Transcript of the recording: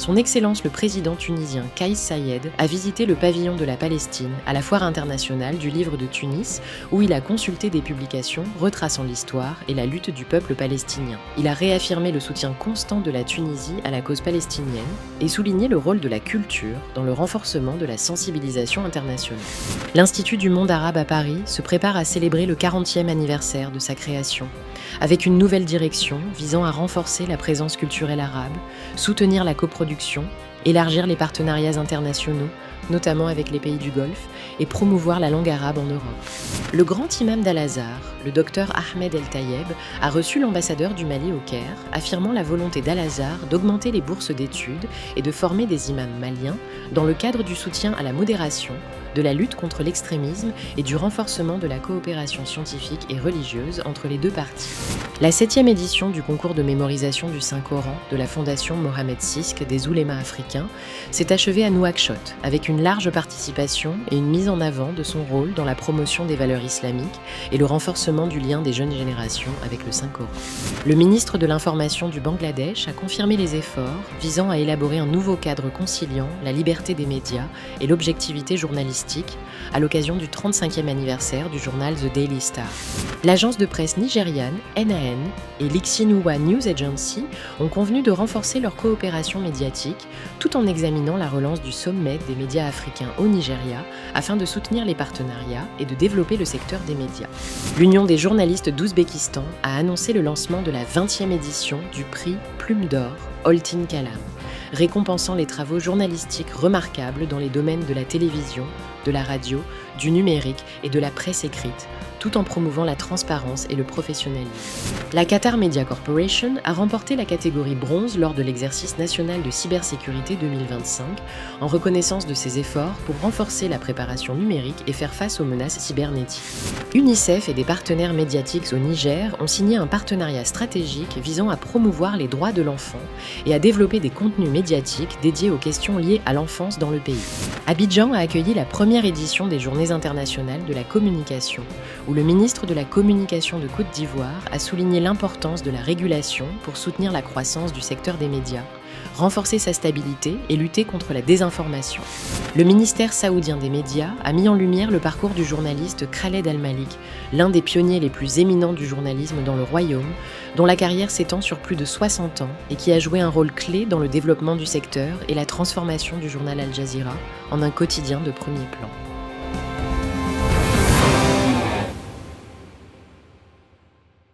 Son Excellence le président tunisien Kais Saied a visité le pavillon de la Palestine à la Foire internationale du livre de Tunis, où il a consulté des publications retraçant l'histoire et la lutte du peuple palestinien. Il a réaffirmé le soutien constant de la Tunisie à la cause palestinienne et souligné le rôle de la culture dans le renforcement de la sensibilisation internationale. L'Institut du monde arabe à Paris se prépare à célébrer le 40e anniversaire de sa création, avec une nouvelle direction visant à renforcer la présence culturelle arabe, soutenir la coproduction, élargir les partenariats internationaux, notamment avec les pays du Golfe, et promouvoir la langue arabe en Europe. Le grand imam d'Al-Azhar, le docteur Ahmed El-Tayeb, a reçu l'ambassadeur du Mali au Caire, affirmant la volonté d'Al-Azhar d'augmenter les bourses d'études et de former des imams maliens dans le cadre du soutien à la modération, de la lutte contre l'extrémisme et du renforcement de la coopération scientifique et religieuse entre les deux parties. La 7e édition du concours de mémorisation du Saint-Coran de la Fondation Mohamed Sisk des oulémas africains s'est achevée à Nouakchott, avec une large participation et une mise en avant de son rôle dans la promotion des valeurs islamiques et le renforcement du lien des jeunes générations avec le Saint-Coran. Le ministre de l'Information du Bangladesh a confirmé les efforts visant à élaborer un nouveau cadre conciliant la liberté des médias et l'objectivité journalistique à l'occasion du 35e anniversaire du journal The Daily Star. L'agence de presse nigériane NAN et l'Ixinhua News Agency ont convenu de renforcer leur coopération médiatique tout en examinant la relance du sommet des médias africains au Nigeria afin de soutenir les partenariats et de développer le secteur des médias. L'Union des journalistes d'Ouzbékistan a annoncé le lancement de la 20e édition du prix Plume d'Or Oltin Kalam, récompensant les travaux journalistiques remarquables dans les domaines de la télévision, de la radio, du numérique et de la presse écrite, tout en promouvant la transparence et le professionnalisme. La Qatar Media Corporation a remporté la catégorie bronze lors de l'exercice national de cybersécurité 2025, en reconnaissance de ses efforts pour renforcer la préparation numérique et faire face aux menaces cybernétiques. UNICEF et des partenaires médiatiques au Niger ont signé un partenariat stratégique visant à promouvoir les droits de l'enfant et à développer des contenus médiatiques dédiés aux questions liées à l'enfance dans le pays. Abidjan a accueilli la première édition des Journées internationales de la communication, où le ministre de la Communication de Côte d'Ivoire a souligné l'importance de la régulation pour soutenir la croissance du secteur des médias, renforcer sa stabilité et lutter contre la désinformation. Le ministère saoudien des médias a mis en lumière le parcours du journaliste Khaled Al-Malik, l'un des pionniers les plus éminents du journalisme dans le royaume, dont la carrière s'étend sur plus de 60 ans et qui a joué un rôle clé dans le développement du secteur et la transformation du journal Al Jazeera en un quotidien de premier plan.